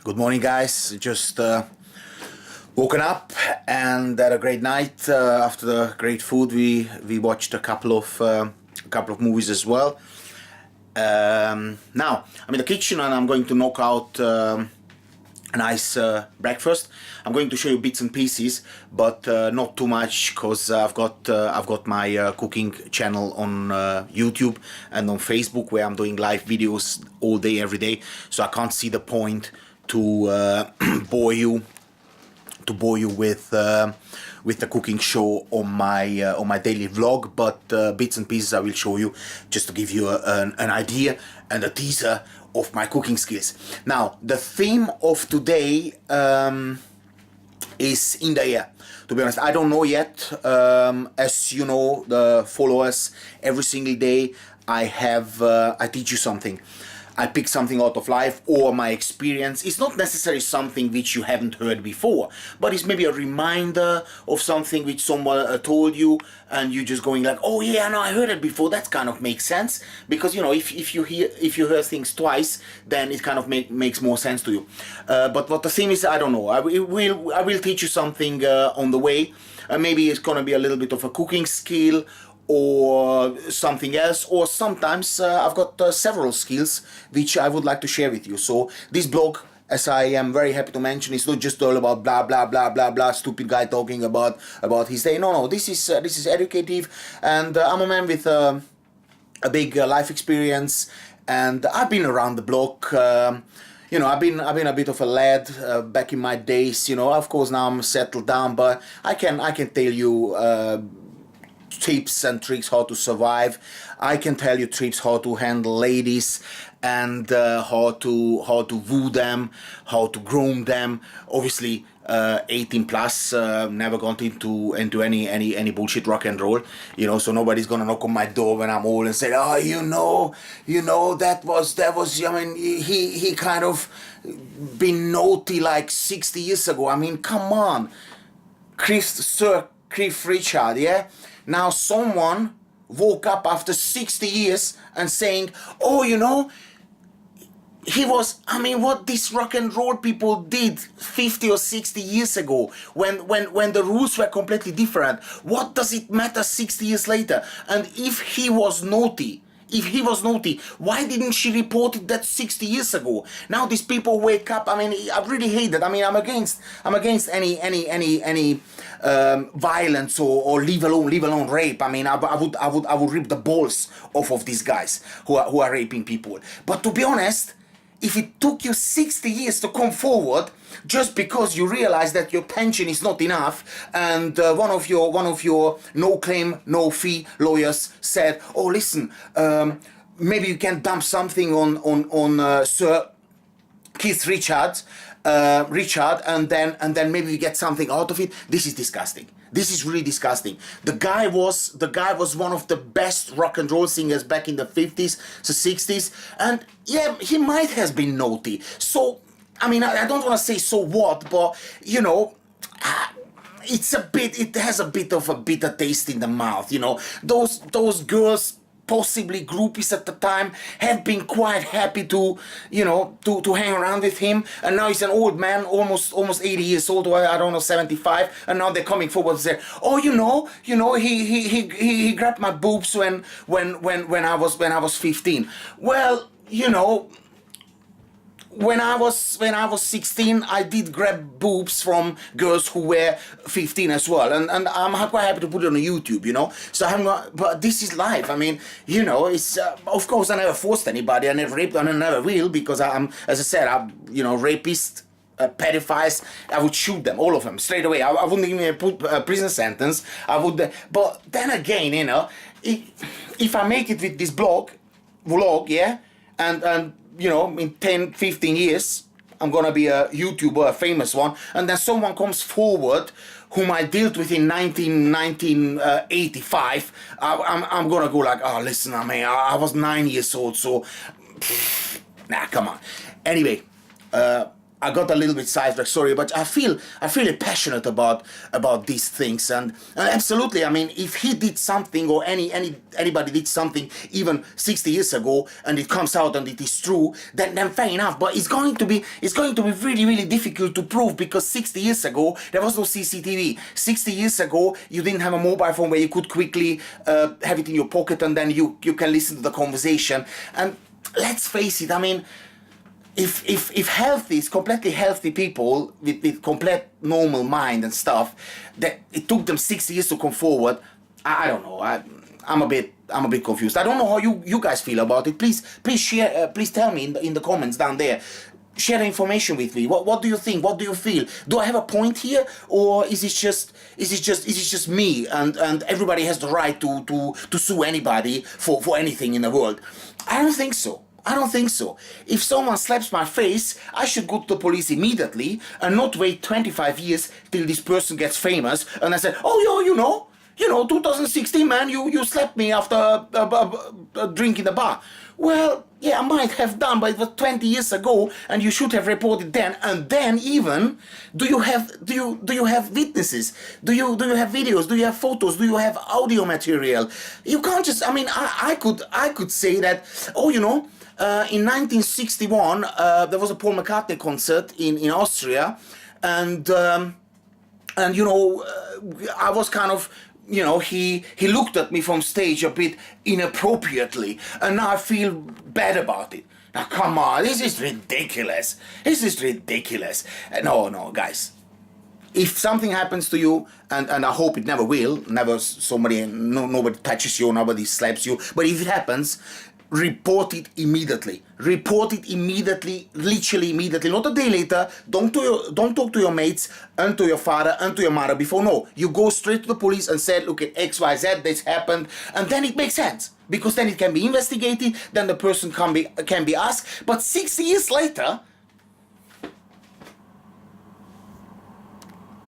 Good morning, guys. Just woken up and had a great night. After the great food, we watched a couple of movies as well. Now I'm in the kitchen and I'm going to knock out a nice breakfast. I'm going to show you bits and pieces, but not too much, because I've got my cooking channel on YouTube and on Facebook, where I'm doing live videos all day, every day. So I can't see the point to bore you with the cooking show on my daily vlog. But bits and pieces I will show you, just to give you an idea and a teaser of my cooking skills. Now, the theme of today is in the air. To be honest, I don't know yet. As you know, the followers, every single day I teach you something. I pick something out of life or my experience. It's not necessarily something which you haven't heard before, but it's maybe a reminder of something which someone told you, and you're just going like, oh yeah, no, I heard it before. That kind of makes sense, because you know, if you hear things twice, then it kind of makes more sense to you. But what the theme is, I don't know. I will teach you something on the way. Maybe it's gonna be a little bit of a cooking skill, or something else, or sometimes I've got several skills which I would like to share with you. So this blog, as I am very happy to mention, is not just all about blah blah blah blah blah, stupid guy talking about his day. No, this is educative, and I'm a man with a big life experience, and I've been around the block. You know, I've been a bit of a lad back in my days. You know, of course now I'm settled down, but I can tell you tips and tricks how to survive. I can tell you tricks how to handle ladies, and how to woo them, how to groom them. Obviously 18 plus, never gone into any bullshit rock and roll, you know, so nobody's gonna knock on my door when I'm old and say, oh, you know that was I mean, he kind of been naughty like 60 years ago. I mean, come on, Sir Cliff Richard, yeah? Now someone woke up after 60 years and saying, oh, you know, he was, I mean, what these rock and roll people did 50 or 60 years ago, when the rules were completely different. What does it matter 60 years later? And if he was naughty, why didn't she report it that 60 years ago? Now these people wake up. I mean, I really hate that. I mean, I'm against any violence or leave alone rape. I mean, I would rip the balls off of these guys who are raping people. But to be honest, if it took you 60 years to come forward just because you realize that your pension is not enough, and one of your no claim no fee lawyers said, oh, listen, maybe you can dump something on Sir Keith Richard, and then maybe you get something out of it. This is disgusting. This is really disgusting. The guy was one of the best rock and roll singers back in the 50s, the 60s, and yeah, he might have been naughty. So, I mean, I don't want to say so what, but you know, it has a bit of a bitter taste in the mouth. You know, those girls, possibly groupies at the time, have been quite happy to, you know, to hang around with him, and now he's an old man, almost 80 years old, or I don't know, 75, and now they're coming forward and say, oh, you know, he grabbed my boobs when I was 15. Well, you know, when I was 16, I did grab boobs from girls who were 15 as well, and I'm quite happy to put it on YouTube, you know. So but this is life. I mean, you know, it's of course I never forced anybody, I never raped, and I never will, because I'm, as I said, I'm, you know, rapist, pedophiles, I would shoot them, all of them, straight away. I wouldn't even put a prison sentence. I would, but then again, you know, if I make it with this vlog, yeah, and you know, in 10, 15 years, I'm gonna be a YouTuber, a famous one, and then someone comes forward whom I dealt with in 1985, I'm gonna go like, oh, listen, I mean, I was 9 years old, so, nah, come on. Anyway, I I got a little bit sidetracked, sorry, but I feel really passionate about these things, and absolutely. I mean, if he did something, or anybody did something even 60 years ago, and it comes out and it is true, then fair enough. But it's going to be really, really difficult to prove, because 60 years ago there was no CCTV. 60 years ago you didn't have a mobile phone where you could quickly have it in your pocket, and then you can listen to the conversation. And let's face it, I mean, if healthy, completely healthy people with complete normal mind and stuff, that it took them 60 years to come forward, I don't know. I'm a bit confused. I don't know how you guys feel about it. Please share. Please tell me in the comments down there. Share the information with me. What do you think? What do you feel? Do I have a point here, or is it just me and everybody has the right to sue anybody for anything in the world? I don't think so. I don't think so. If someone slaps my face, I should go to the police immediately and not wait 25 years till this person gets famous and I say, oh, you know, 2016, man, you slapped me after a drink in the bar. Well, yeah, I might have done, but it was 20 years ago, and you should have reported then. And then even, do you have witnesses? Do you have videos? Do you have photos? Do you have audio material? You can't just. I mean, I could say that. Oh, in 1961, there was a Paul McCartney concert in Austria, and I was kind of. He looked at me from stage a bit inappropriately, and now I feel bad about it. Now, come on, this is ridiculous. No, guys. If something happens to you, and I hope it never will, nobody touches you, nobody slaps you, but if it happens, report it immediately. Literally immediately. Not a day later. Don't talk to your mates and to your father and to your mother before. No, you go straight to the police and say, look at XYZ, this happened, and then it makes sense, because then it can be investigated. Then the person can be asked. But 60 years later,